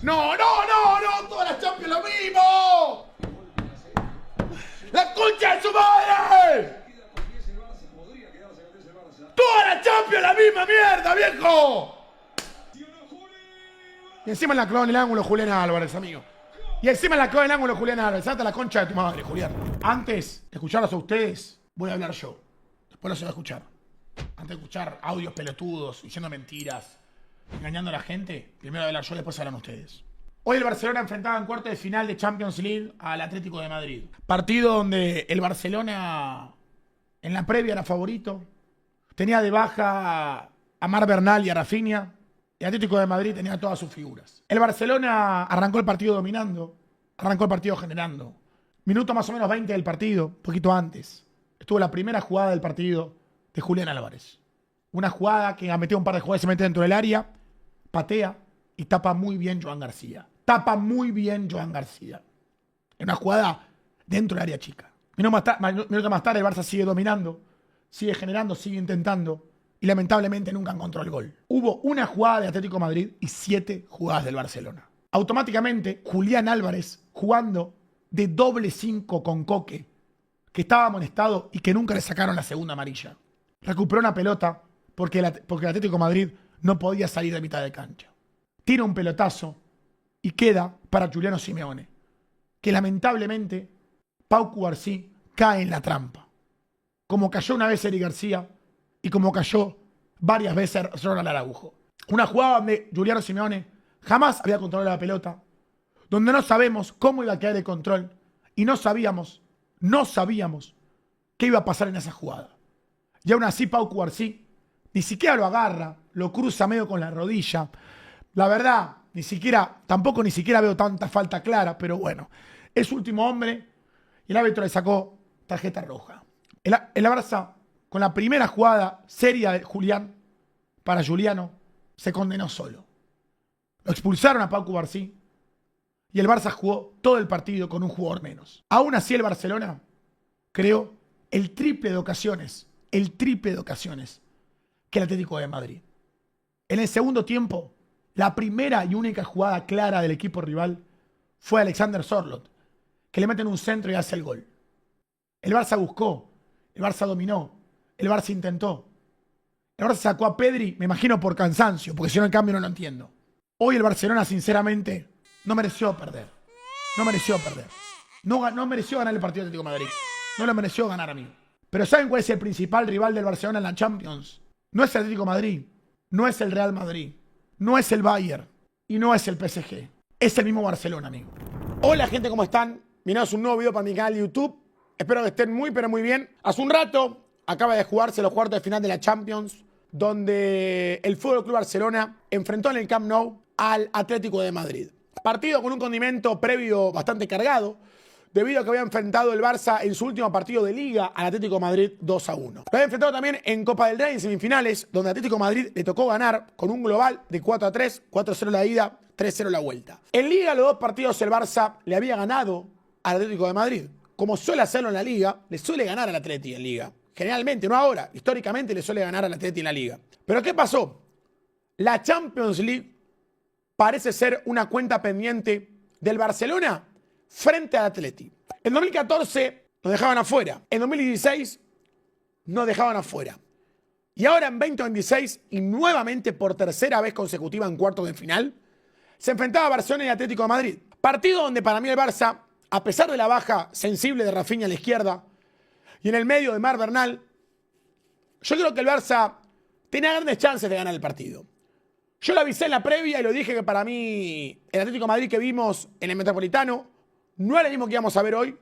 No, no, no, no, todas las Champions lo mismo. ¡La concha de su madre! ¡Todas las Champions la misma mierda, viejo! Y encima en la clon el ángulo Julián Álvarez, amigo. Y encima en la clon el ángulo Julián Álvarez. Hasta la concha de tu madre, Julián. Antes de escucharlos a ustedes, voy a hablar yo. Después los voy a escuchar. Antes de escuchar audios pelotudos, diciendo mentiras, engañando a la gente, primero voy a hablar yo, después hablan ustedes. Hoy el Barcelona enfrentaba en cuartos de final de Champions League al Atlético de Madrid. Partido donde el Barcelona en la previa era favorito. Tenía de baja a Marc Bernal y a Rafinha. Y el Atlético de Madrid tenía todas sus figuras. El Barcelona arrancó el partido dominando. Arrancó el partido generando. Minuto más o menos 20 del partido, poquito antes. Estuvo la primera jugada del partido de Julián Álvarez. Una jugada que ha metido un par de jugadas, se mete dentro del área, patea y tapa muy bien Joan García. Tapa muy bien Joan García. En una jugada dentro del área chica. Minuto más tarde el Barça sigue dominando, sigue generando, sigue intentando y lamentablemente nunca encontró el gol. Hubo una jugada de Atlético de Madrid y 7 jugadas del Barcelona. Automáticamente Julián Álvarez jugando de doble 5 con Coque, que estaba amonestado y que nunca le sacaron la segunda amarilla. Recuperó una pelota porque el Atlético de Madrid no podía salir de mitad de cancha. Tira un pelotazo y queda para Giuliano Simeone, que lamentablemente Pau Cubarsí cae en la trampa. Como cayó una vez Eric García y como cayó varias veces Ronald Araujo. Una jugada donde Giuliano Simeone jamás había controlado la pelota, donde no sabemos cómo iba a quedar el control y no sabíamos qué iba a pasar en esa jugada. Y aún así Pau Cubarsí ni siquiera lo agarra, lo cruza medio con la rodilla. La verdad, tampoco veo tanta falta clara, pero bueno, es último hombre y el árbitro le sacó tarjeta roja. El Barça, con la primera jugada seria de Julián, para Giuliano, se condenó solo. Lo expulsaron a Pau Cubarsí y el Barça jugó todo el partido con un jugador menos. Aún así el Barcelona creó el triple de ocasiones que el Atlético de Madrid. En el segundo tiempo, la primera y única jugada clara del equipo rival fue Alexander Sørloth, que le meten un centro y hace el gol. El Barça buscó, el Barça dominó, el Barça intentó. El Barça sacó a Pedri, me imagino por cansancio, porque si no el cambio no lo entiendo. Hoy el Barcelona, sinceramente, no mereció perder. No mereció perder. No mereció ganar el partido de Atlético de Madrid. No lo mereció ganar a mí. Pero ¿saben cuál es el principal rival del Barcelona en la Champions? No es el Atlético de Madrid, no es el Real Madrid, no es el Bayern y no es el PSG. Es el mismo Barcelona, amigo. Hola, gente, ¿cómo están? Bienvenidos a un nuevo video para mi canal de YouTube. Espero que estén muy, pero muy bien. Hace un rato acaba de jugarse los cuartos de final de la Champions, donde el FC Barcelona enfrentó en el Camp Nou al Atlético de Madrid. Partido con un condimento previo bastante cargado, debido a que había enfrentado el Barça en su último partido de Liga al Atlético de Madrid 2-1. Lo había enfrentado también en Copa del Rey en semifinales, donde Atlético de Madrid le tocó ganar con un global de 4-3, 4-0 la ida, 3-0 la vuelta. En Liga, los dos partidos el Barça le había ganado al Atlético de Madrid. Como suele hacerlo en la Liga, le suele ganar al Atlético en Liga. Generalmente, no ahora, históricamente le suele ganar al Atlético en la Liga. Pero ¿qué pasó? La Champions League parece ser una cuenta pendiente del Barcelona frente al Atleti. En 2014 nos dejaban afuera. En 2016 nos dejaban afuera. Y ahora en 2026, y nuevamente por tercera vez consecutiva en cuartos de final, se enfrentaba Barcelona y Atlético de Madrid. Partido donde para mí el Barça, a pesar de la baja sensible de Rafinha a la izquierda y en el medio de Marc Bernal, yo creo que el Barça tenía grandes chances de ganar el partido. Yo lo avisé en la previa y lo dije que para mí el Atlético de Madrid que vimos en el Metropolitano no era el mismo que íbamos a ver hoy,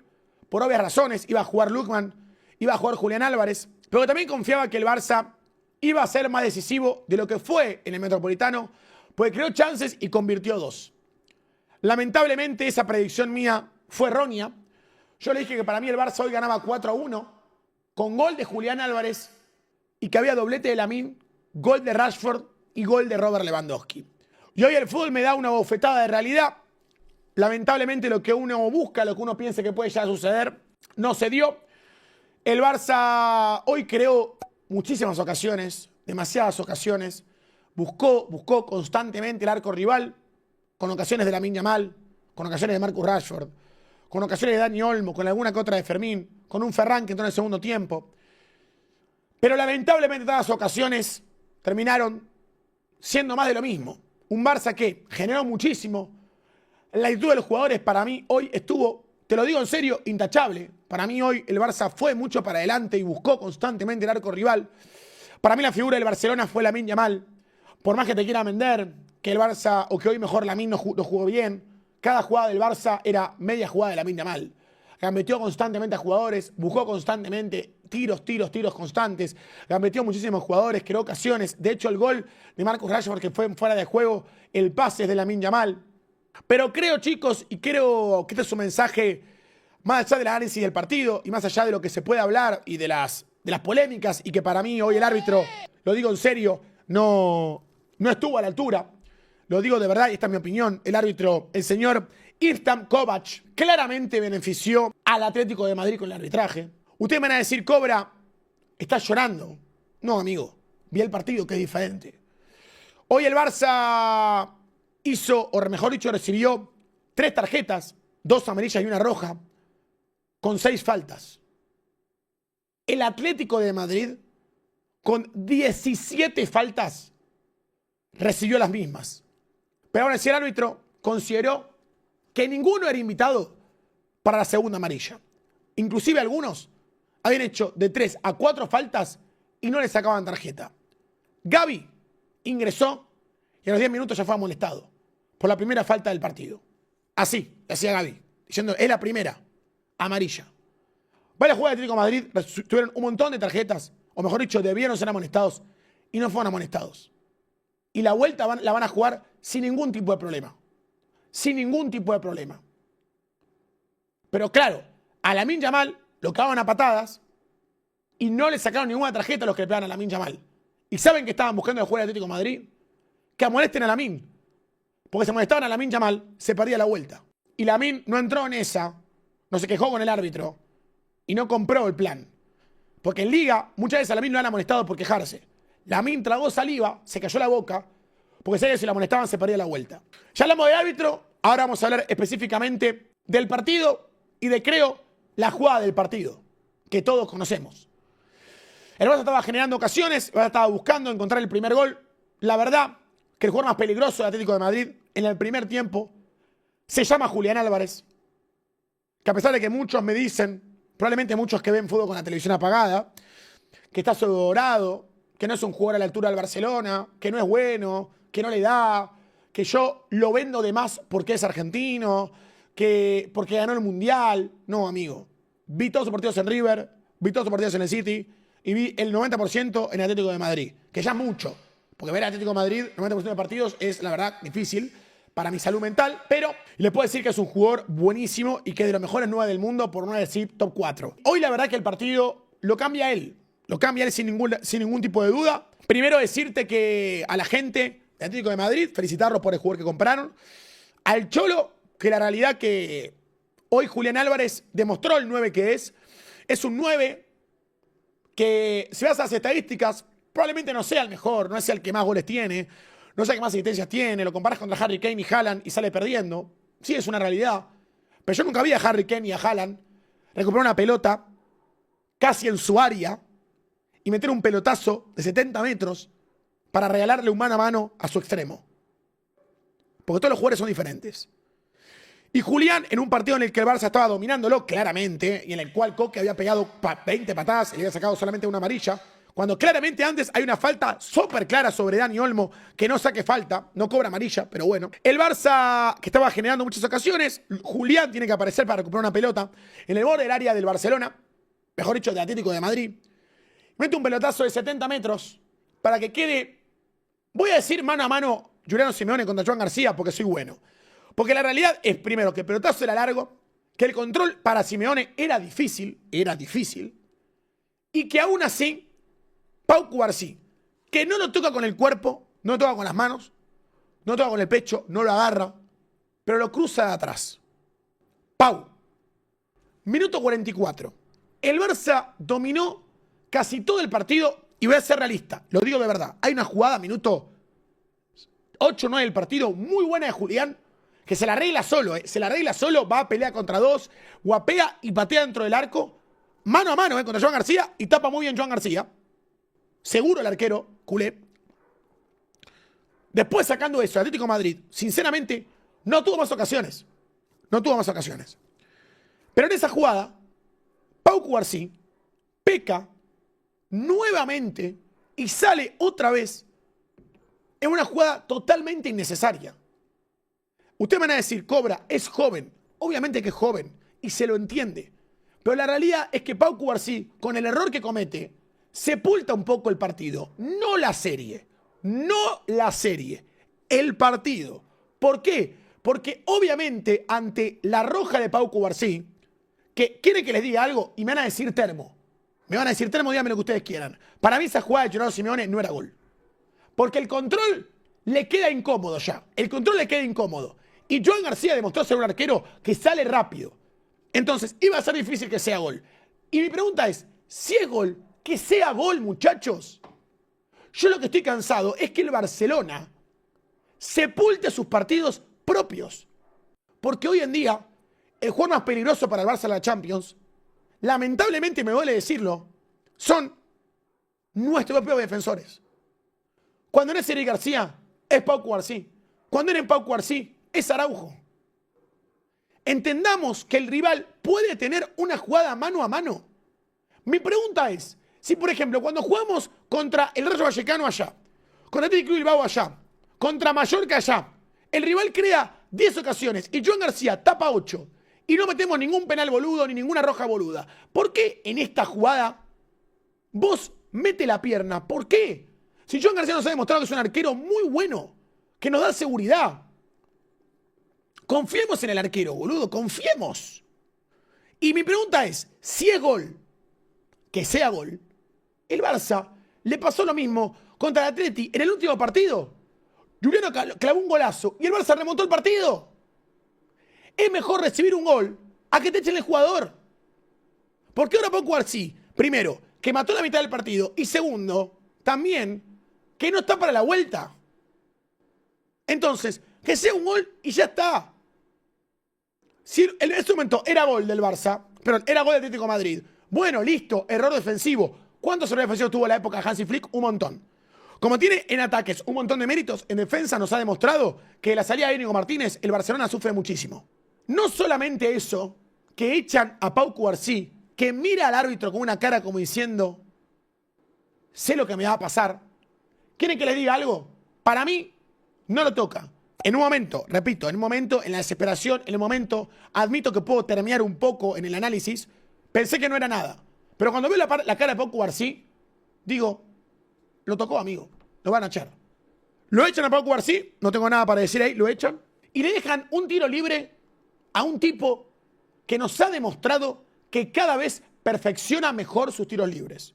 por obvias razones. Iba a jugar Lookman, iba a jugar Julián Álvarez, pero también confiaba que el Barça iba a ser más decisivo de lo que fue en el Metropolitano, porque creó chances y convirtió 2. Lamentablemente esa predicción mía fue errónea. Yo le dije que para mí el Barça hoy ganaba 4-1, con gol de Julián Álvarez y que había doblete de Lamine, gol de Rashford y gol de Robert Lewandowski. Y hoy el fútbol me da una bofetada de realidad. Lamentablemente lo que uno busca, lo que uno piensa que puede ya suceder, no se dio. El Barça hoy creó muchísimas ocasiones, demasiadas ocasiones. Buscó constantemente el arco rival, con ocasiones de Lamine Yamal, con ocasiones de Marcus Rashford, con ocasiones de Dani Olmo, con alguna que otra de Fermín, con un Ferran que entró en el segundo tiempo. Pero lamentablemente todas las ocasiones terminaron siendo más de lo mismo. Un Barça que generó muchísimo. La actitud de los jugadores para mí hoy estuvo, te lo digo en serio, intachable. Para mí hoy el Barça fue mucho para adelante y buscó constantemente el arco rival. Para mí la figura del Barcelona fue Lamine Yamal. Por más que te quiera vender que el Barça, o que hoy mejor Lamine no jugó bien, cada jugada del Barça era media jugada de Lamine Yamal. Gambeteó constantemente a jugadores, buscó constantemente tiros constantes, gambeteó muchísimos jugadores, creó ocasiones. De hecho, el gol de Marcus Rashford, que fue fuera de juego, el pase es de Lamine Yamal. Pero creo, chicos, y creo que este es un mensaje más allá del análisis del partido y más allá de lo que se puede hablar y de las polémicas, y que para mí hoy el árbitro, lo digo en serio, no estuvo a la altura. Lo digo de verdad y esta es mi opinión. El árbitro, el señor Irstan Kovac, claramente benefició al Atlético de Madrid con el arbitraje. Ustedes me van a decir, Cobra, ¿estás llorando? No, amigo. Vi el partido, que es diferente. Hoy el Barça hizo, o mejor dicho, recibió 3 tarjetas, 2 amarillas y 1 roja, con 6 faltas. El Atlético de Madrid, con 17 faltas, recibió las mismas. Pero aún así el árbitro consideró que ninguno era invitado para la segunda amarilla. Inclusive algunos habían hecho de 3 a 4 faltas y no le sacaban tarjeta. Gavi ingresó y a los 10 minutos ya fue amonestado por la primera falta del partido. Así, decía Gavi, diciendo, es la primera amarilla. Varios jugadores del Atlético de Madrid tuvieron un montón de tarjetas, o mejor dicho, debieron ser amonestados y no fueron amonestados. Y la vuelta la van a jugar sin ningún tipo de problema. Sin ningún tipo de problema. Pero claro, a Lamine Yamal lo cagaban a patadas y no le sacaron ninguna tarjeta a los que le pegaban a Lamine Yamal. ¿Y saben que estaban buscando el jugador del Atlético de Madrid? Que amonesten a Lamine. Porque si amonestaban a Lamine Yamal, se perdía la vuelta. Y Lamine no entró en esa, no se quejó con el árbitro y no compró el plan. Porque en Liga, muchas veces a Lamine lo han amonestado por quejarse. Lamine tragó saliva, se cayó la boca, porque sabía que si la amonestaban se perdía la vuelta. Ya hablamos del árbitro, ahora vamos a hablar específicamente del partido y de, creo, la jugada del partido, que todos conocemos. El Barça estaba generando ocasiones, el Barça estaba buscando encontrar el primer gol. La verdad que el jugador más peligroso del Atlético de Madrid en el primer tiempo se llama Julián Álvarez, que a pesar de que muchos me dicen, probablemente muchos que ven fútbol con la televisión apagada, que está sobredorado, que no es un jugador a la altura del Barcelona, que no es bueno, que no le da, que yo lo vendo de más porque es argentino, que porque ganó el Mundial. No, amigo. Vi todos sus partidos en River, vi todos sus partidos en el City y vi el 90% en el Atlético de Madrid, que ya es mucho, porque ver al Atlético de Madrid 90% de partidos es, la verdad, difícil para mi salud mental, pero les puedo decir que es un jugador buenísimo y que es de los mejores 9 del mundo, por no decir top 4. Hoy la verdad que el partido lo cambia él. Lo cambia él sin ningún tipo de duda. Primero decirte que a la gente de Atlético de Madrid, felicitarlos por el jugador que compraron. Al Cholo, que la realidad que hoy Julián Álvarez demostró el 9 que es. Es un 9 que, si vas a las estadísticas, probablemente no sea el mejor, no sea el que más goles tiene, no sea el que más asistencias tiene. Lo comparas contra Harry Kane y Haaland y sale perdiendo. Sí, es una realidad. Pero yo nunca vi a Harry Kane y a Haaland recuperar una pelota casi en su área y meter un pelotazo de 70 metros para regalarle un mano a mano a su extremo. Porque todos los jugadores son diferentes. Y Julián, en un partido en el que el Barça estaba dominándolo claramente, y en el cual Coque había pegado 20 patadas y le había sacado solamente una amarilla, cuando claramente antes hay una falta súper clara sobre Dani Olmo, que no saque falta, no cobra amarilla, pero bueno. El Barça, que estaba generando muchas ocasiones, Julián tiene que aparecer para recuperar una pelota en el borde del área del Barcelona, mejor dicho, del Atlético de Madrid. Mete un pelotazo de 70 metros para que quede, voy a decir mano a mano, Juliano Simeone contra Joan García, porque soy bueno. Porque la realidad es, primero, que el pelotazo era largo, que el control para Simeone era difícil, y que aún así, Pau Cubarsí, que no lo toca con el cuerpo, no lo toca con las manos, no lo toca con el pecho, no lo agarra, pero lo cruza de atrás. Pau, minuto 44. El Barça dominó casi todo el partido, y voy a ser realista, lo digo de verdad. Hay una jugada, minuto 8 o 9 del partido, muy buena de Julián, que se la arregla solo, se la arregla solo, va a pelear contra dos, guapea y patea dentro del arco, mano a mano contra Joan García, y tapa muy bien Joan García. Seguro el arquero, culé. Después sacando eso, Atlético de Madrid, sinceramente, no tuvo más ocasiones. No tuvo más ocasiones. Pero en esa jugada, Pau Cubarsí peca nuevamente y sale otra vez en una jugada totalmente innecesaria. Ustedes me van a decir, Cobra, es joven. Obviamente que es joven y se lo entiende. Pero la realidad es que Pau Cubarsí, con el error que comete, sepulta un poco el partido. No la serie. No la serie. El partido. ¿Por qué? Porque obviamente ante la roja de Pau Cubarsí, que quieren que les diga algo y me van a decir termo. Me van a decir termo, díganme lo que ustedes quieran. Para mí esa jugada de Chorado Simeone no era gol. Porque el control le queda incómodo ya. El control le queda incómodo. Y Joan García demostró ser un arquero que sale rápido. Entonces, iba a ser difícil que sea gol. Y mi pregunta es, si es gol, que sea gol, muchachos. Yo lo que estoy cansado es que el Barcelona sepulte sus partidos propios. Porque hoy en día, el jugador más peligroso para el Barça en la Champions, lamentablemente me duele decirlo, son nuestros propios defensores. Cuando no es Eric García, es Pau Cubarsí. Cuando no es Pau Cubarsí, es Araujo. Entendamos que el rival puede tener una jugada mano a mano. Mi pregunta es, si por ejemplo, cuando jugamos contra el Rayo Vallecano allá, contra Atlético Bilbao allá, contra Mallorca allá, el rival crea 10 ocasiones y Joan García tapa 8 y no metemos ningún penal boludo ni ninguna roja boluda, ¿por qué en esta jugada vos mete la pierna? ¿Por qué? Si Joan García nos ha demostrado que es un arquero muy bueno, que nos da seguridad. Confiemos en el arquero, boludo, confiemos. Y mi pregunta es, si es gol, que sea gol, el Barça le pasó lo mismo contra el Atleti en el último partido. Juliano clavó un golazo y el Barça remontó el partido. Es mejor recibir un gol a que te echen el jugador. Porque ahora Pau Cubarsí, primero, que mató la mitad del partido, y segundo, también, que no está para la vuelta. Entonces, que sea un gol y ya está. Si en ese momento era gol del Barça, pero era gol del Atlético de Madrid, bueno, listo, error defensivo. ¿Cuántos errores defensivos tuvo la época de Hansi Flick? Un montón. Como tiene en ataques un montón de méritos, en defensa nos ha demostrado que la salida de Íñigo Martínez, el Barcelona sufre muchísimo. No solamente eso, que echan a Pau Cubarsí, que mira al árbitro con una cara como diciendo, sé lo que me va a pasar. ¿Quieren que les diga algo? Para mí, no lo toca. En un momento, repito, en un momento, en la desesperación, en el momento, admito que puedo terminar un poco en el análisis, pensé que no era nada. Pero cuando veo la cara de Pau Cubarsí, digo, lo tocó, amigo, lo van a echar. Lo echan a Pau Cubarsí, no tengo nada para decir ahí, lo echan, y le dejan un tiro libre a un tipo que nos ha demostrado que cada vez perfecciona mejor sus tiros libres.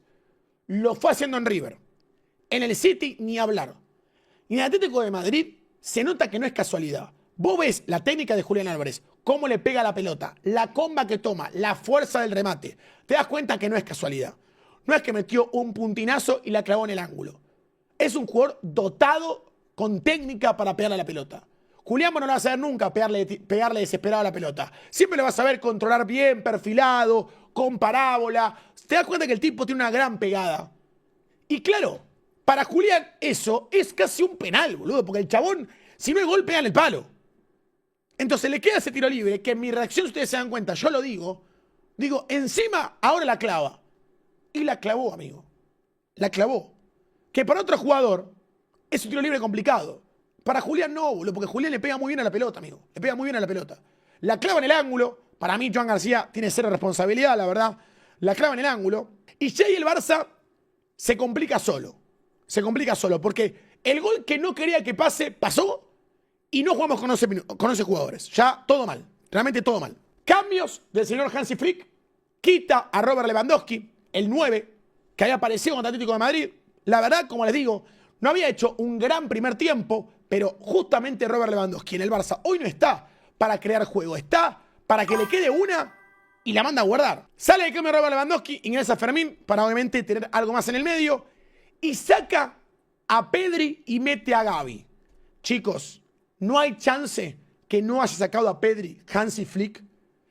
Lo fue haciendo en River. En el City, ni hablar. Y en el Atlético de Madrid, se nota que no es casualidad. Vos ves la técnica de Julián Álvarez, cómo le pega la pelota, la comba que toma, la fuerza del remate. Te das cuenta que no es casualidad. No es que metió un puntinazo y la clavó en el ángulo. Es un jugador dotado con técnica para pegarle a la pelota. Julián no lo va a saber nunca pegarle desesperado a la pelota. Siempre le vas a saber controlar bien, perfilado, con parábola. Te das cuenta que el tipo tiene una gran pegada. Y claro, para Julián eso es casi un penal, boludo. Porque el chabón, si no es gol, pega en el palo. Entonces le queda ese tiro libre, que en mi reacción, si ustedes se dan cuenta, yo lo digo, encima, ahora la clava. Y la clavó, amigo. La clavó. Que para otro jugador es un tiro libre complicado. Para Julián no, boludo, porque Julián le pega muy bien a la pelota, amigo. Le pega muy bien a la pelota. La clava en el ángulo. Para mí, Joan García tiene cero responsabilidad, la verdad. La clava en el ángulo. Y ya ahí el Barça se complica solo. Se complica solo, porque el gol que no quería que pase, pasó. Y no jugamos con 11 jugadores. Ya todo mal. Realmente todo mal. Cambios del señor Hansi Flick. Quita a Robert Lewandowski, el 9, que había aparecido contra Atlético de Madrid. La verdad, como les digo, no había hecho un gran primer tiempo, pero justamente Robert Lewandowski en el Barça hoy no está para crear juego. Está para que le quede una y la manda a guardar. Sale de cambio Robert Lewandowski, ingresa a Fermín para obviamente tener algo más en el medio. Y saca a Pedri y mete a Gavi. Chicos, no hay chance que no haya sacado a Pedri, Hansi Flick,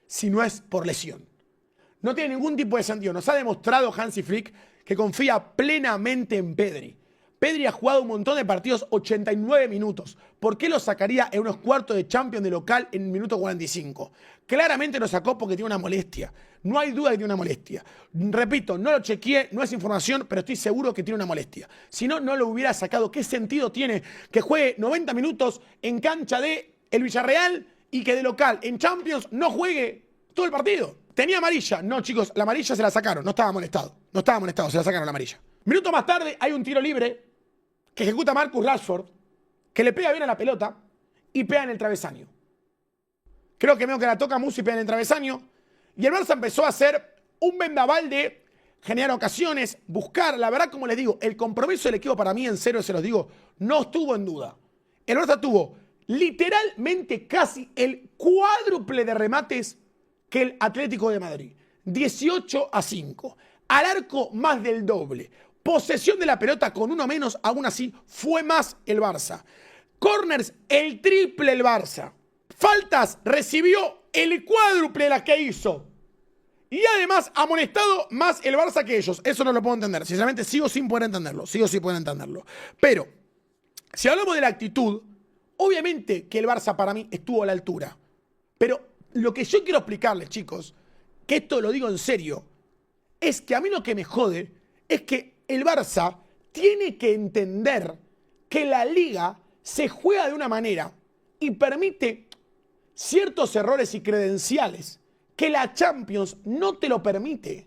si no es por lesión. No tiene ningún tipo de sentido. Nos ha demostrado Hansi Flick que confía plenamente en Pedri. Pedri ha jugado un montón de partidos, 89 minutos. ¿Por qué lo sacaría en unos cuartos de Champions de local en el minuto 45? Claramente lo sacó porque tiene una molestia. No hay duda que tiene una molestia. Repito, no lo chequeé, no es información, pero estoy seguro que tiene una molestia. Si no, no lo hubiera sacado. ¿Qué sentido tiene que juegue 90 minutos en cancha de el Villarreal y que de local en Champions no juegue todo el partido? ¿Tenía amarilla? No, chicos, la amarilla se la sacaron. No estaba molestado. No estaba molestado, se la sacaron la amarilla. Minuto más tarde hay un tiro libre que ejecuta Marcus Rashford, que le pega bien a la pelota y pega en el travesaño. Creo que medio que la toca Musi y pega en el travesaño. Y el Barça empezó a hacer un vendaval de generar ocasiones, buscar. La verdad, como les digo, el compromiso del equipo para mí, en serio se los digo, no estuvo en duda. El Barça tuvo literalmente casi el cuádruple de remates que el Atlético de Madrid. 18-5. Al arco más del doble. Posesión de la pelota con uno menos, aún así fue más el Barça. Corners, el triple el Barça. Faltas, recibió el cuádruple de las que hizo. Y además amonestado más el Barça que ellos. Eso no lo puedo entender. Sinceramente sigo sin poder entenderlo. Sigo sin poder entenderlo. Pero, si hablamos de la actitud, obviamente que el Barça para mí estuvo a la altura. Pero lo que yo quiero explicarles, chicos, que esto lo digo en serio, es que a mí lo que me jode es que el Barça tiene que entender que la Liga se juega de una manera y permite ciertos errores y credenciales que la Champions no te lo permite.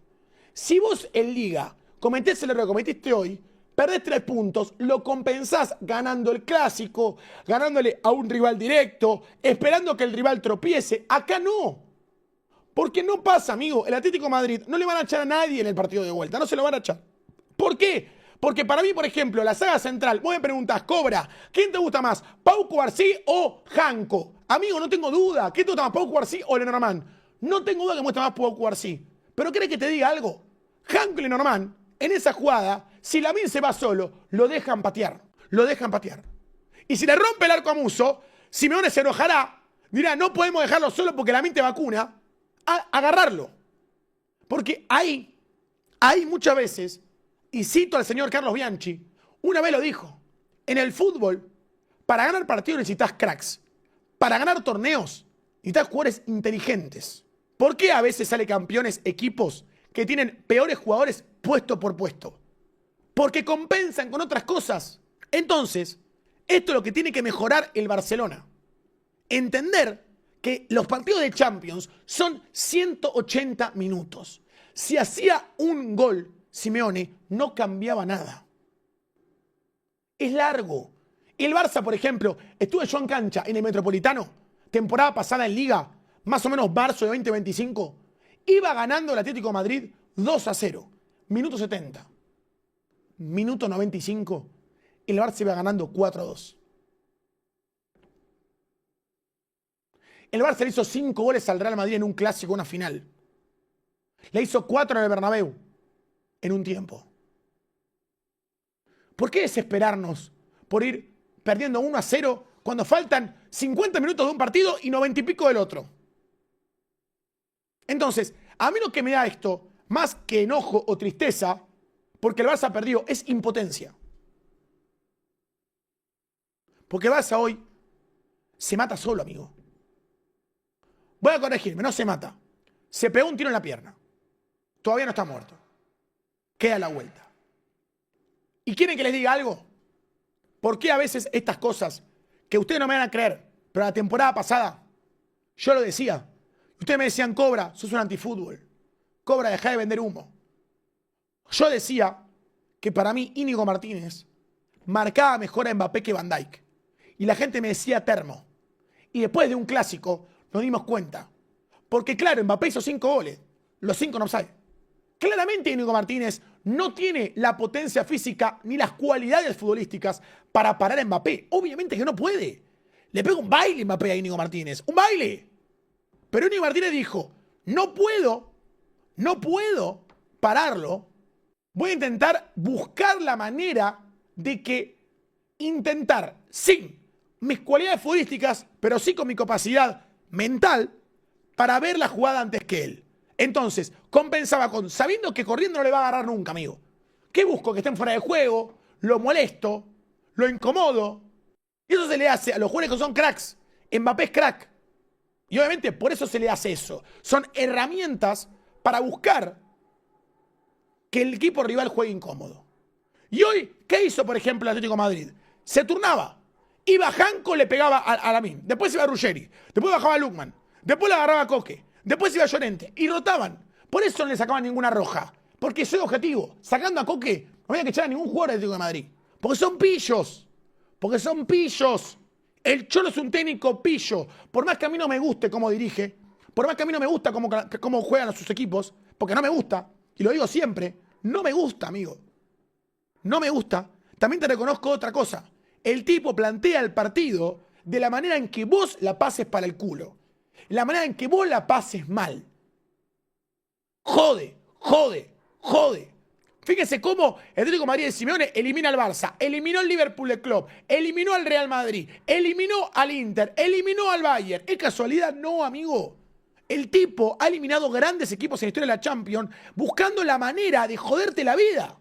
Si vos en Liga cometés el error que cometiste hoy, perdés 3 puntos, lo compensás ganando el clásico, ganándole a un rival directo, esperando que el rival tropiece. Acá no. Porque no pasa, amigo. El Atlético de Madrid no le van a echar a nadie en el partido de vuelta. No se lo van a echar. ¿Por qué? Porque para mí, por ejemplo, la saga central, vos me preguntás, Cobra, ¿quién te gusta más? ¿Pau Cubarsí o Janko? Amigo, no tengo duda. ¿Quién te gusta más, Pau Cubarsí o Lenormand? No tengo duda que me gusta más Pau Cubarsí. Pero ¿querés que te diga algo? Janko y Lenormand, en esa jugada, si Lamine se va solo, lo dejan patear. Lo dejan patear. Y si le rompe el arco a Musso, Simeone se enojará, dirá, no podemos dejarlo solo porque Lamine te vacuna, a agarrarlo. Porque ahí muchas veces, y cito al señor Carlos Bianchi, una vez lo dijo, en el fútbol, para ganar partidos necesitas cracks. Para ganar torneos, necesitas jugadores inteligentes. ¿Por qué a veces sale campeones equipos que tienen peores jugadores puesto por puesto? Porque compensan con otras cosas. Entonces, esto es lo que tiene que mejorar el Barcelona. Entender que los partidos de Champions son 180 minutos. Si hacía un gol Simeone, no cambiaba nada. Es largo. El Barça, por ejemplo, estuve yo en cancha en el Metropolitano, temporada pasada en Liga, más o menos marzo de 2025, iba ganando el Atlético de Madrid 2-0, minuto 70. Minuto 95, el Barça iba ganando 4-2. El Barça le hizo 5 goles al Real Madrid en un clásico, una final. Le hizo 4 en el Bernabéu en un tiempo. ¿Por qué desesperarnos por ir perdiendo 1-0 cuando faltan 50 minutos de un partido y 90 y pico del otro? Entonces, a mí lo que me da esto, más que enojo o tristeza, porque el Barça perdió, es impotencia. Porque el Barça hoy se mata solo, amigo. Voy a corregirme, no se mata. Se pegó un tiro en la pierna. Todavía no está muerto. Queda la vuelta. ¿Y quieren que les diga algo? ¿Por qué a veces estas cosas, que ustedes no me van a creer, pero la temporada pasada, yo lo decía, ustedes me decían, Cobra, sos un antifútbol. Cobra, dejá de vender humo. Yo decía que para mí Íñigo Martínez marcaba mejor a Mbappé que Van Dijk. Y la gente me decía termo. Y después de un clásico nos dimos cuenta. Porque claro, Mbappé hizo 5 goles. Los 5 no sabe. Claramente Íñigo Martínez no tiene la potencia física ni las cualidades futbolísticas para parar a Mbappé. Obviamente que no puede. Le pega un baile Mbappé a Íñigo Martínez. ¡Un baile! Pero Íñigo Martínez dijo, no puedo pararlo. Voy a intentar buscar la manera de que intentar, sin mis cualidades futbolísticas, pero sí con mi capacidad mental para ver la jugada antes que él. Entonces, compensaba sabiendo que corriendo no le va a agarrar nunca, amigo. ¿Qué busco? Que estén fuera de juego, lo molesto, lo incomodo. Y eso se le hace a los jugadores que son cracks. Mbappé es crack. Y obviamente por eso se le hace eso. Son herramientas para buscar que el equipo rival juegue incómodo. Y hoy, ¿qué hizo, por ejemplo, el Atlético de Madrid? Se turnaba. Iba Janko, le pegaba a Lamine. Después iba Ruggeri. Después bajaba Lukman. Después le agarraba a Coque. Después iba Llorente. Y rotaban. Por eso no le sacaban ninguna roja. Porque soy objetivo. Sacando a Coque, no había que echar a ningún jugador del Atlético de Madrid. Porque son pillos. Porque son pillos. El Cholo es un técnico pillo. Por más que a mí no me guste cómo dirige, por más que a mí no me gusta cómo juegan a sus equipos, porque no me gusta, y lo digo siempre, no me gusta, amigo. No me gusta. También te reconozco otra cosa. El tipo plantea el partido de la manera en que vos la pases para el culo. La manera en que vos la pases mal. Jode, jode, jode. Fíjese cómo el Atlético de Madrid de Simeone elimina al Barça, eliminó al Liverpool Club, eliminó al Real Madrid, eliminó al Inter, eliminó al Bayern. ¿Es casualidad? No, amigo. El tipo ha eliminado grandes equipos en la historia de la Champions buscando la manera de joderte la vida.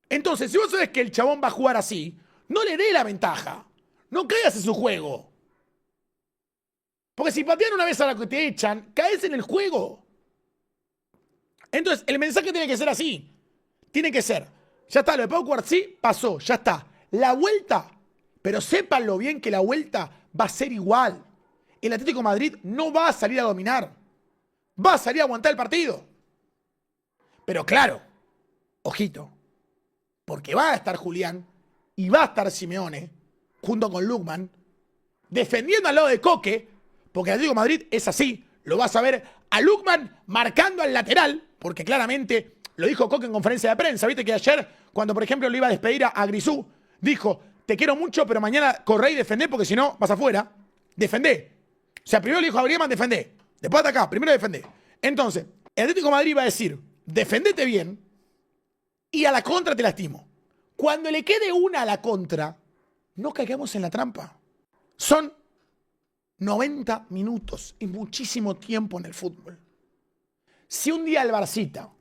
Entonces, si vos sabés que el chabón va a jugar así, no le dé la ventaja. No caigas en su juego. Porque si patean una vez a la que te echan, caes en el juego. Entonces, el mensaje tiene que ser así. Tiene que ser, ya está, lo de Pau Cuarzí pasó, ya está. La vuelta, pero sépanlo bien que la vuelta va a ser igual. El Atlético de Madrid no va a salir a dominar. Va a salir a aguantar el partido. Pero claro, ojito, porque va a estar Julián y va a estar Simeone, junto con Lukman, defendiendo al lado de Coque, porque el Atlético de Madrid es así. Lo vas a ver a Lukman marcando al lateral, porque claramente lo dijo Coque en conferencia de prensa. Viste que ayer, cuando por ejemplo lo iba a despedir a Grisú, dijo, te quiero mucho, pero mañana corré y defendé, porque si no, vas afuera. Defendé. O sea, primero le dijo a Griezmann, defendé. Después atacá, primero defendé. Entonces, el Atlético de Madrid va a decir, defendete bien y a la contra te lastimo. Cuando le quede una a la contra, no caigamos en la trampa. Son 90 minutos y muchísimo tiempo en el fútbol. Si un día el Barcita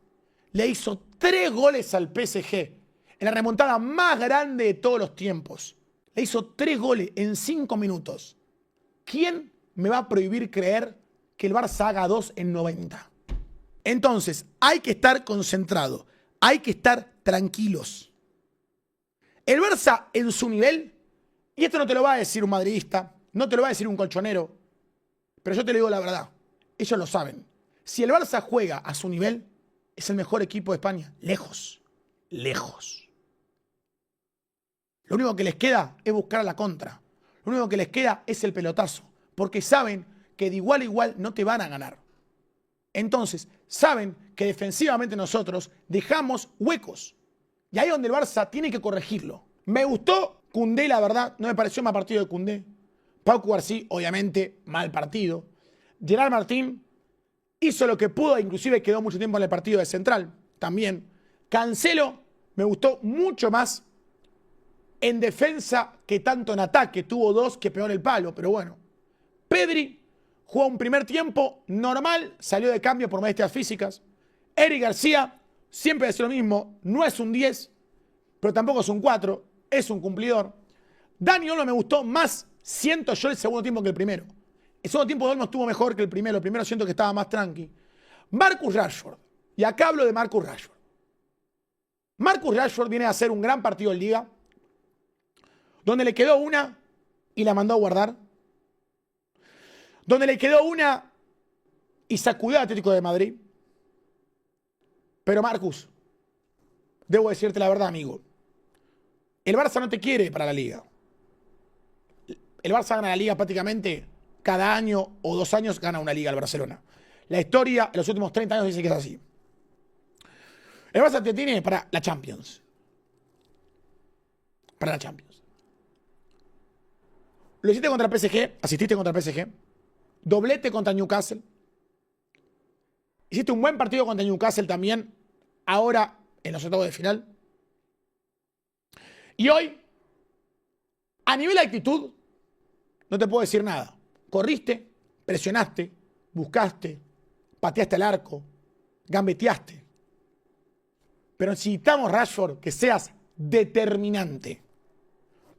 le hizo 3 goles al PSG en la remontada más grande de todos los tiempos, le hizo 3 goles en 5 minutos, ¿quién me va a prohibir creer que el Barça haga 2 en 90? Entonces, hay que estar concentrado, hay que estar tranquilos. El Barça en su nivel, y esto no te lo va a decir un madridista, no te lo va a decir un colchonero, pero yo te lo digo la verdad, ellos lo saben. Si el Barça juega a su nivel, es el mejor equipo de España. Lejos, lejos. Lo único que les queda es buscar a la contra. Lo único que les queda es el pelotazo, porque saben que de igual a igual no te van a ganar. Entonces, saben que defensivamente nosotros dejamos huecos. Y ahí es donde el Barça tiene que corregirlo. Me gustó Koundé, la verdad, no me pareció mal partido de Koundé. Pau Cuarzí, obviamente, mal partido. Gerard Martín hizo lo que pudo, inclusive quedó mucho tiempo en el partido de central, también. Cancelo me gustó mucho más en defensa que tanto en ataque. Tuvo 2 que pegó en el palo, pero bueno. Pedri jugó un primer tiempo normal, salió de cambio por molestias físicas. Eric García, siempre es lo mismo, no es un 10, pero tampoco es un 4, es un cumplidor. Dani Olmo me gustó más, siento yo, el segundo tiempo que el primero. El segundo tiempo de Olmo estuvo mejor que el primero siento que estaba más tranqui. Marcus Rashford, y acá hablo de Marcus Rashford. Marcus Rashford viene a hacer un gran partido en Liga, donde le quedó una y la mandó a guardar. Donde le quedó una y sacudió al Atlético de Madrid. Pero Marcus, debo decirte la verdad, amigo. El Barça no te quiere para la Liga. El Barça gana la Liga prácticamente cada año o 2 años gana una Liga al Barcelona. La historia en los últimos 30 años dice que es así. El Barça te tiene para la Champions. Para la Champions. Lo hiciste contra el PSG, asististe contra el PSG. Doblete contra Newcastle. Hiciste un buen partido contra Newcastle también, ahora en los octavos de final. Y hoy, a nivel de actitud, no te puedo decir nada. Corriste, presionaste, buscaste, pateaste al arco, gambeteaste. Pero necesitamos, Rashford, que seas determinante.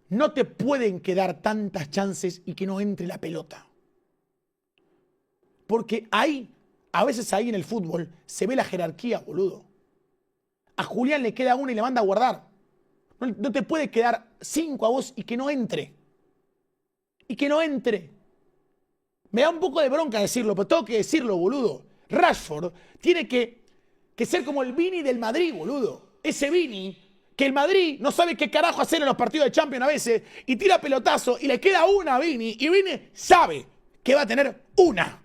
No te pueden quedar tantas chances y que no entre la pelota. Porque ahí, a veces ahí en el fútbol, se ve la jerarquía, boludo. A Julián le queda una y le manda a guardar. No te puede quedar 5 a vos y que no entre. Y que no entre. Me da un poco de bronca decirlo, pero tengo que decirlo, boludo. Rashford tiene que ser como el Vini del Madrid, boludo. Ese Vini que el Madrid no sabe qué carajo hacer en los partidos de Champions a veces y tira pelotazo y le queda una a Vini y Vini sabe que va a tener una.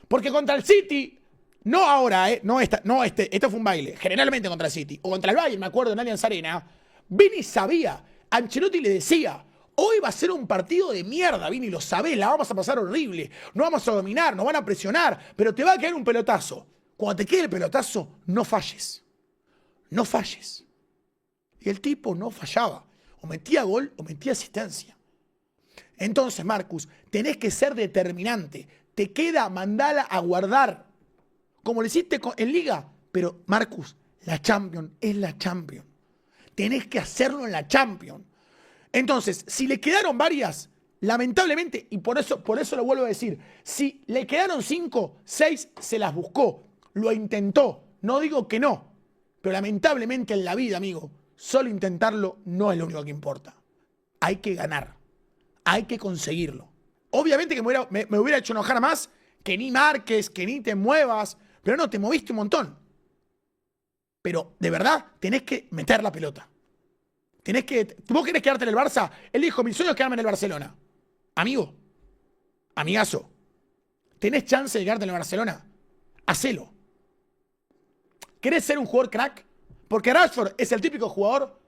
Porque contra el City, no ahora, esto fue un baile, generalmente contra el City, o contra el Bayern, me acuerdo, en Allianz Arena, Vini sabía, Ancelotti le decía, hoy va a ser un partido de mierda, Vini, lo sabés, la vamos a pasar horrible, no vamos a dominar, nos van a presionar, pero te va a quedar un pelotazo. Cuando te quede el pelotazo, no falles. No falles. Y el tipo no fallaba. O metía gol o metía asistencia. Entonces, Marcus, tenés que ser determinante. Te queda, mandala a guardar. Como lo hiciste en Liga. Pero, Marcus, la Champions es la Champions. Tenés que hacerlo en la Champions. Entonces, si le quedaron varias, lamentablemente, y por eso lo vuelvo a decir, si le quedaron 5, 6, se las buscó. Lo intentó. No digo que no. Pero lamentablemente en la vida, amigo, solo intentarlo no es lo único que importa. Hay que ganar. Hay que conseguirlo. Obviamente que me hubiera hecho enojar más que ni marques, que ni te muevas. Pero no, te moviste un montón. Pero de verdad tenés que meter la pelota. ¿Vos querés quedarte en el Barça? Él dijo, mi sueño es quedarme en el Barcelona. Amigo, amigazo, ¿tenés chance de quedarte en el Barcelona? Hacelo. ¿Querés ser un jugador crack? Porque Rashford es el típico jugador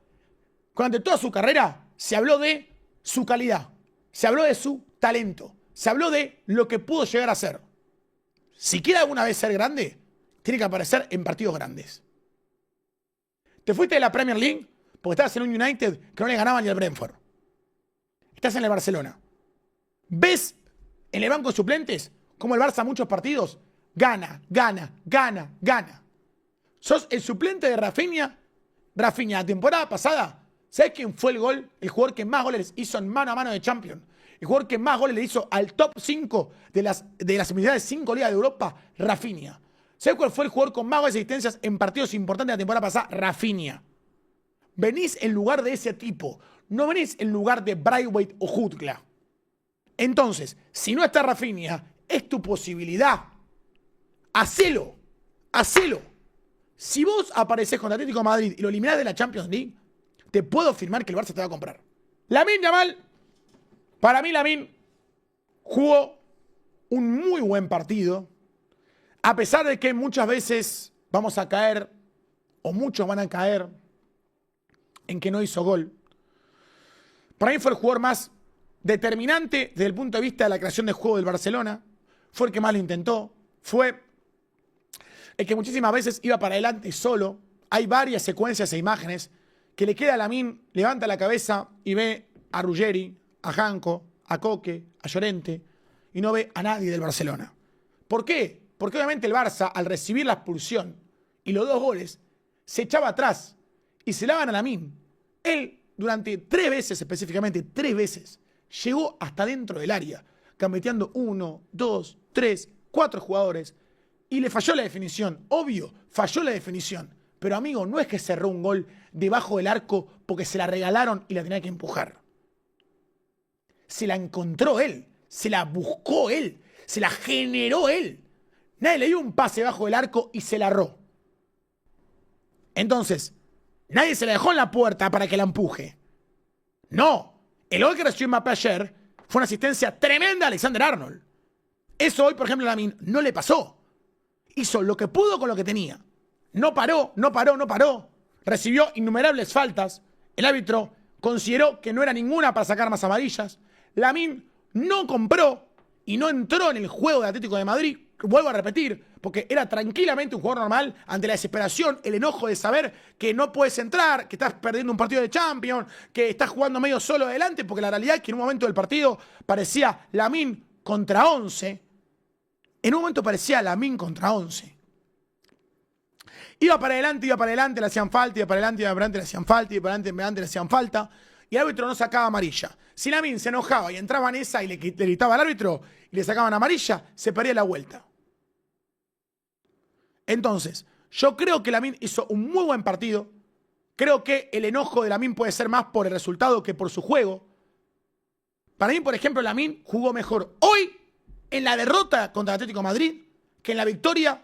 que durante toda su carrera se habló de su calidad, se habló de su talento, se habló de lo que pudo llegar a ser. Si quiere alguna vez ser grande, tiene que aparecer en partidos grandes. Te fuiste de la Premier League porque estabas en un United que no le ganaba ni al Brentford. Estás en el Barcelona. ¿Ves en el banco de suplentes cómo el Barça muchos partidos gana? Sos el suplente de Rafinha. Rafinha, la temporada pasada, ¿sabés quién fue el jugador que más goles hizo en mano a mano de Champions? El jugador que más goles le hizo al top 5 de las semifinales de 5 ligas de Europa, Rafinha. ¿Sabés cuál fue el jugador con más goles y asistencias en partidos importantes de la temporada pasada? Rafinha. Venís en lugar de ese tipo. No venís en lugar de Braithwaite o Jutgla. Entonces, si no está Rafinha, es tu posibilidad. Hacelo. Si vos aparecés contra Atlético de Madrid y lo eliminás de la Champions League, te puedo afirmar que el Barça te va a comprar. Lamine Yamal, para mí Lamine jugó un muy buen partido, a pesar de que muchas veces vamos a caer, o muchos van a caer, en que no hizo gol. Para mí fue el jugador más determinante desde el punto de vista de la creación de juego del Barcelona. Fue el que más lo intentó. Fue el que muchísimas veces iba para adelante solo. Hay varias secuencias e imágenes que le queda a Lamine, levanta la cabeza y ve a Ruggeri, a Janko, a Coque, a Llorente y no ve a nadie del Barcelona. ¿Por qué? Porque obviamente el Barça, al recibir la expulsión y los 2 goles, se echaba atrás y se la van a Lamine. Él, durante 3 veces, específicamente 3 veces, llegó hasta dentro del área, gambeteando 1, 2, 3, 4 jugadores. Y le falló la definición. Obvio, falló la definición. Pero, amigo, no es que cerró un gol debajo del arco porque se la regalaron y la tenía que empujar. Se la encontró él. Se la buscó él. Se la generó él. Nadie le dio un pase debajo del arco y se la erró. Entonces, nadie se la dejó en la puerta para que la empuje. No. El gol que recibió Mbappé ayer fue una asistencia tremenda a Alexander Arnold. Eso hoy, por ejemplo, a Lamine no le pasó. Hizo lo que pudo con lo que tenía. No paró. Recibió innumerables faltas. El árbitro consideró que no era ninguna para sacar más amarillas. Lamine no compró y no entró en el juego de Atlético de Madrid. vuelvo a repetir, porque era tranquilamente un jugador normal ante la desesperación, el enojo de saber que no puedes entrar, que estás perdiendo un partido de Champions, que estás jugando medio solo adelante, porque la realidad es que en un momento del partido parecía Lamine contra 11. En un momento parecía Lamine contra 11. Iba para adelante, le hacían falta, iba para adelante, le hacían falta, iba para adelante, le hacían falta. Y el árbitro no sacaba amarilla. Si Lamine se enojaba y entraba en esa y le gritaba al árbitro y le sacaban amarilla, se perdía la vuelta. Entonces, yo creo que Lamine hizo un muy buen partido. Creo que el enojo de Lamine puede ser más por el resultado que por su juego. Para mí, por ejemplo, Lamine jugó mejor hoy en la derrota contra el Atlético de Madrid que en la victoria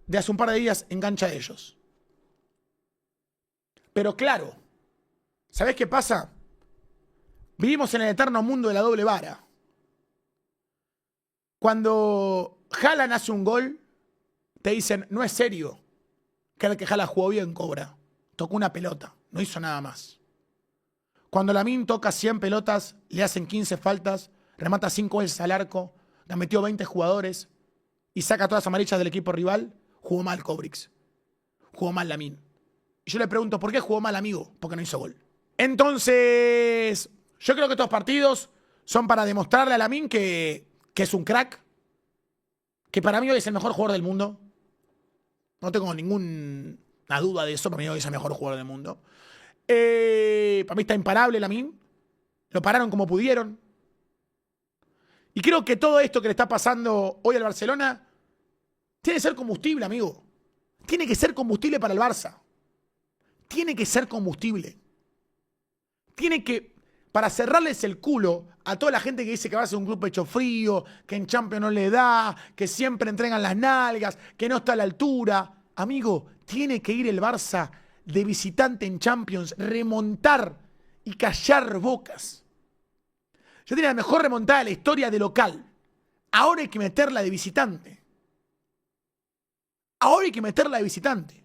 de hace un par de días en cancha de ellos. Pero claro, ¿sabés qué pasa? Vivimos en el eterno mundo de la doble vara. Cuando Haaland hace un gol, te dicen, no es serio. Que Haaland jugó bien, cobra. Tocó una pelota, no hizo nada más. Cuando Lamine toca 100 pelotas, le hacen 15 faltas, remata 5 veces al arco, le metió 20 jugadores y saca todas las amarillas del equipo rival, jugó mal Kobrix. Jugó mal Lamine. Y yo le pregunto, ¿por qué jugó mal, amigo? Porque no hizo gol. Entonces, yo creo que estos partidos son para demostrarle a Lamine que es un crack, que para mí hoy es el mejor jugador del mundo. No tengo ninguna duda de eso, para mí hoy es el mejor jugador del mundo. Para mí está imparable Lamine. Lo pararon como pudieron. Y creo que todo esto que le está pasando hoy al Barcelona tiene que ser combustible, amigo. Tiene que ser combustible para el Barça. Tiene que ser combustible. Tiene que, para cerrarles el culo a toda la gente que dice que va a ser un grupo hecho frío, que en Champions no le da, que siempre entregan las nalgas, que no está a la altura. Amigo, tiene que ir el Barça de visitante en Champions, remontar y callar bocas. Ya tiene la mejor remontada de la historia de local. Ahora hay que meterla de visitante. Ahora hay que meterla de visitante.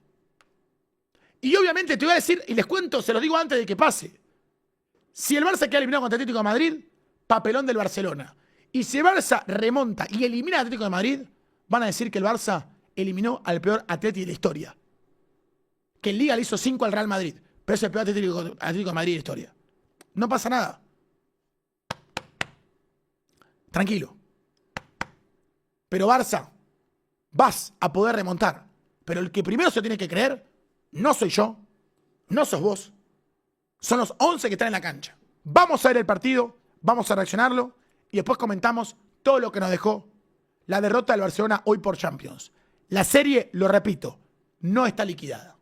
Y obviamente te voy a decir, y les cuento, se los digo antes de que pase. Si el Barça queda eliminado contra el Atlético de Madrid, papelón del Barcelona. Y si el Barça remonta y elimina al Atlético de Madrid, van a decir que el Barça eliminó al peor Atlético de la historia. Que en Liga le hizo 5 al Real Madrid. Pero es el peor Atlético de Madrid de la historia. No pasa nada. Tranquilo. Pero Barça, vas a poder remontar. Pero el que primero se tiene que creer, no soy yo, no sos vos. Son los 11 que están en la cancha. Vamos a ver el partido, vamos a reaccionarlo y después comentamos todo lo que nos dejó la derrota del Barcelona hoy por Champions. La serie, lo repito, no está liquidada.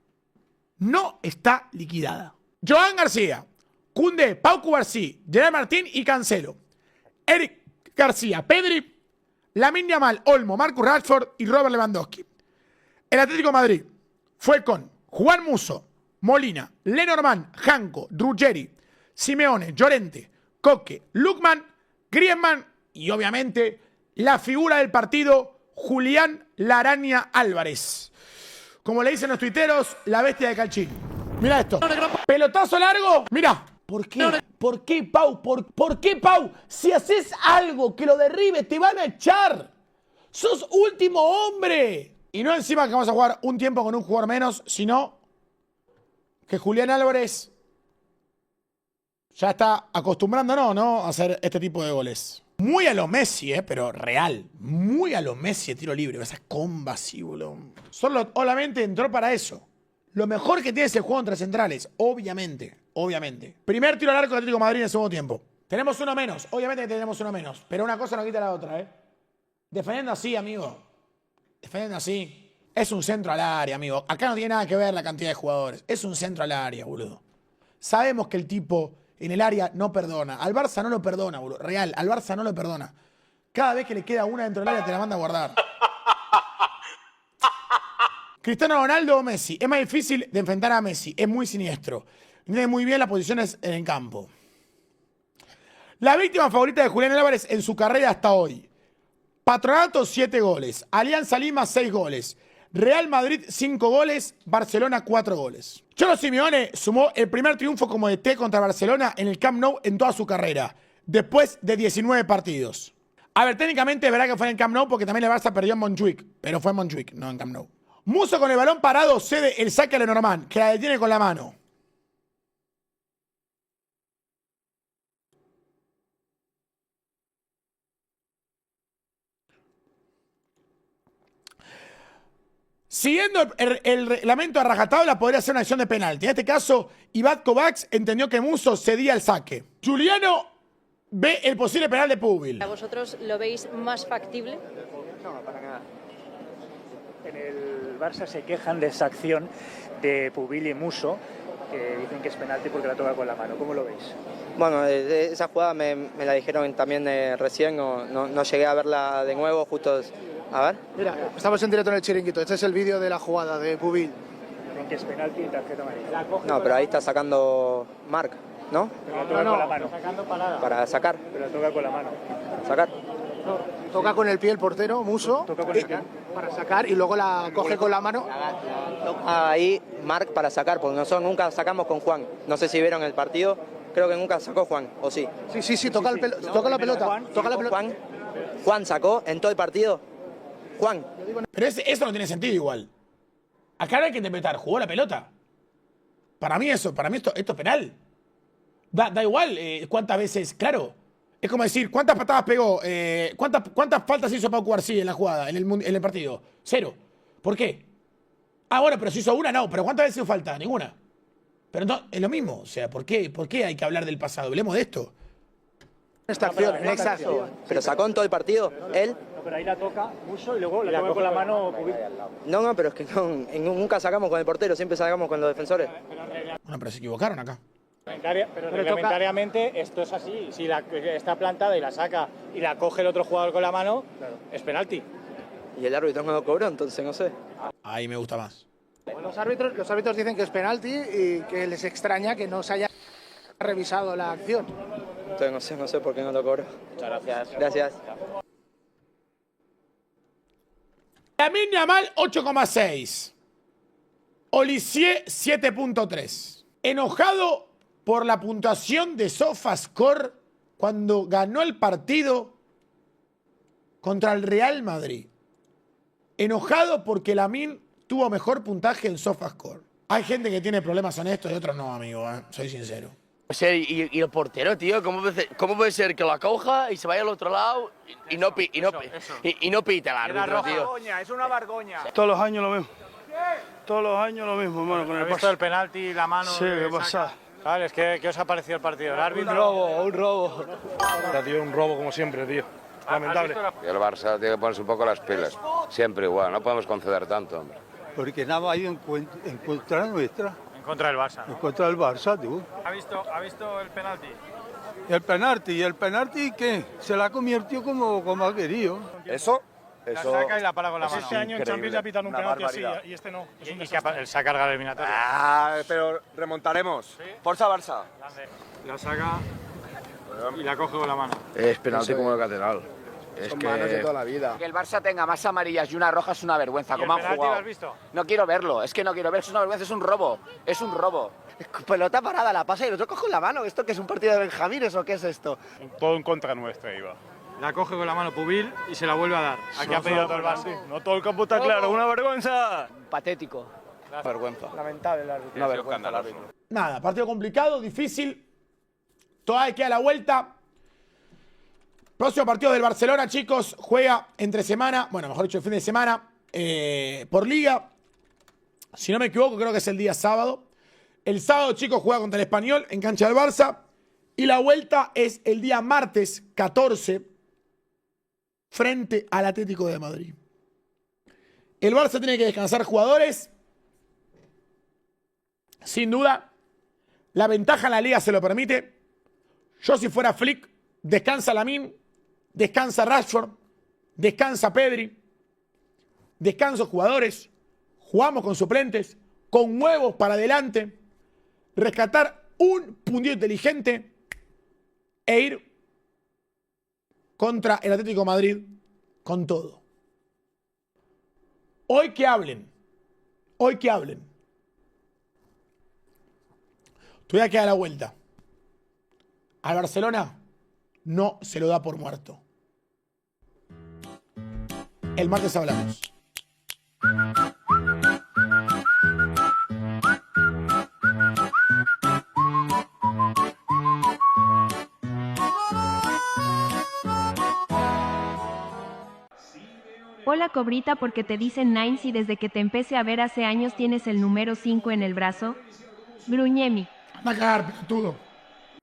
No está liquidada. Joan García, Koundé, Pau Cubarsí, Gerard Martín y Cancelo. Eric García, Pedri, Lamine Yamal, Olmo, Marcus Rashford y Robert Lewandowski. El Atlético de Madrid fue con Juan Musso, Molina, Lenormand, Janko, Ruggeri, Simeone, Llorente, Coque, Lukman, Griezmann y obviamente la figura del partido, Julián La Araña Álvarez. Como le dicen los tuiteros, la bestia de Calchín. Mira esto. Pelotazo largo. Mira. ¿Por qué? ¿Por qué, Pau? ¿Por qué, Pau? Si haces algo que lo derribe, te van a echar. ¡Sos último hombre! Y no encima que vamos a jugar un tiempo con un jugador menos, sino que Julián Álvarez ya está acostumbrándonos, ¿no? A hacer este tipo de goles. Muy a lo Messi, pero real. Muy a lo Messi de tiro libre. Esas combas, sí, boludo. Solamente entró para eso. Lo mejor que tiene es el juego entre centrales. Obviamente. Obviamente. Primer tiro al arco del Atlético de Madrid en el segundo tiempo. Tenemos uno menos. Obviamente que tenemos uno menos. Pero una cosa no quita la otra, Defendiendo así, amigo. Defendiendo así. Es un centro al área, amigo. Acá no tiene nada que ver la cantidad de jugadores. Es un centro al área, boludo. Sabemos que el tipo en el área no perdona. Al Barça no lo perdona, boludo. Real, al Barça no lo perdona. Cada vez que le queda una dentro del área te la manda a guardar. Cristiano Ronaldo o Messi. Es más difícil de enfrentar a Messi. Es muy siniestro. Tiene muy bien las posiciones en el campo. La víctima favorita de Julián Álvarez en su carrera hasta hoy. Patronato, 7 goles. Alianza Lima, 6 goles. Real Madrid, 5 goles. Barcelona, 4 goles. Cholo Simeone sumó el primer triunfo como DT contra Barcelona en el Camp Nou en toda su carrera, después de 19 partidos. A ver, técnicamente es verdad que fue en Camp Nou porque también el Barça perdió en Montjuic, pero fue en Montjuic, no en Camp Nou. Musso con el balón parado cede el saque a Lenormand, que la detiene con la mano. Siguiendo el reglamento a rajatabla, podría ser una acción de penalti. En este caso, Ivat Kovacs entendió que Musso cedía el saque. Juliano ve el posible penal de Pubil. ¿A vosotros lo veis más factible? No, para nada. En el Barça se quejan de esa acción de Pubil y Musso, que dicen que es penalti porque la toca con la mano. ¿Cómo lo veis? Bueno, esa jugada me la dijeron también recién, no llegué a verla de nuevo, justo. A ver. Mira, estamos en directo en el Chiringuito. Este es el vídeo de la jugada de Pubil. Dicen que es penalti y tarjeta amarilla. No, pero ahí está sacando Marc, ¿no? Pero la toca con la mano. Para sacar. Pero la toca con la mano. Sacar. Toca con el pie el portero, Musso, Toca con el pie. para sacar y luego la coge con la mano. Toca ahí Marc para sacar, porque nosotros nunca sacamos con Juan. No sé si vieron el partido, creo que nunca sacó Juan, ¿o sí? Sí, toca la pelota. Toca la pelota. Juan sacó en todo el partido. Juan. Pero eso no tiene sentido igual. Acá no hay que interpretar, jugó la pelota. Para mí esto es penal. Da igual cuántas veces, claro. Es como decir, ¿cuántas patadas pegó? ¿Cuántas faltas hizo Pau Cubarsí en la jugada, en el partido? 0. ¿Por qué? Ah, bueno, pero si hizo una, no. ¿Pero cuántas veces hizo falta? Ninguna. Pero no, es lo mismo. O sea, ¿por qué hay que hablar del pasado? Hablemos de esto. Esta acción, exacto. ¿Pero sacó en todo el partido? ¿Él? No, pero ahí la toca Musso y luego la toca con la mano Pubil. No, pero es que nunca sacamos con el portero, siempre sacamos con los defensores. Bueno, pero se equivocaron acá. Pero reglamentariamente esto es así. Si está plantada y la saca y la coge el otro jugador con la mano, es penalti. Y el árbitro no lo cobró, entonces no sé. Ahí me gusta más. Los árbitros dicen que es penalti y que les extraña que no se haya revisado la acción. Entonces no sé por qué no lo cobró. Muchas gracias. Gracias. Lamine Yamal 8,6. Olivier 7,3. Enojado por la puntuación de SofaScore cuando ganó el partido contra el Real Madrid. Enojado porque Lamine tuvo mejor puntaje en SofaScore. Hay gente que tiene problemas en esto y otros no, amigo, soy sincero. O sea, y el portero, tío, ¿cómo puede ser que la coja y se vaya al otro lado y no pite el árbitro, tío? Es una vergoña. Todos los años lo mismo. Todos los años lo mismo, bueno, con el ¿Has visto el penalti y la mano? Sí, ¿qué pasa? Vale, es que ¿qué os ha parecido el partido? ¿El árbitro? Un robo. Tío, un robo como siempre, tío. Lamentable. Y el Barça tiene que ponerse un poco las pilas. Siempre igual, no podemos conceder tanto, hombre. Porque nada más ha ido en contra nuestra, En contra del Barça, en ¿no? contra del Barça, tío. ¿Ha visto el penalti? ¿Y el penalti qué? Se la convirtió como ha querido. Eso La saca y la para con la mano. Este año en Champions ya pitan un penalti así y este no. ¿Y el sacar la eliminatoria? Pero remontaremos. Forza Barça. La saca y la coge con la mano. Es penalti como el lateral. Es que la vida. Que el Barça tenga más amarillas y una roja es una vergüenza, ¿Y como el han penalti lo jugado. has visto? No quiero verlo, es que no quiero ver, es una vergüenza, es un robo, es un robo. Pelota parada, la pasa y el otro coge con la mano. ¿Esto qué es un partido de Benjamines o qué es esto? Todo en contra nuestra iba. La coge con la mano Pubil y se la vuelve a dar. Aquí ha pedido todo el Barça. No todo el campo está claro, una vergüenza. Patético. Vergüenza. Lamentable el árbitro. Una vergüenza el árbitro. Nada, partido complicado, difícil. Todavía queda la vuelta. Próximo partido del Barcelona, chicos. Juega entre semana, bueno, mejor dicho, el fin de semana, por Liga. Si no me equivoco, creo que es el día sábado. El sábado, chicos, juega contra el Español en cancha del Barça. Y la vuelta es el día martes 14 frente al Atlético de Madrid. El Barça tiene que descansar jugadores. Sin duda. La ventaja en la Liga se lo permite. Yo, si fuera Flick, descansa Lamine, descansa Rashford, descansa Pedri, descanso jugadores, jugamos con suplentes, con huevos para adelante, rescatar un puntito inteligente e ir contra el Atlético de Madrid con todo. Hoy que hablen. Todavía queda la vuelta. Al Barcelona no se lo da por muerto. El martes hablamos. Hola Cobrita, porque te dicen Nines y desde que te empecé a ver hace años tienes el número 5 en el brazo. Gruñemi. Anda a cagar, pelotudo.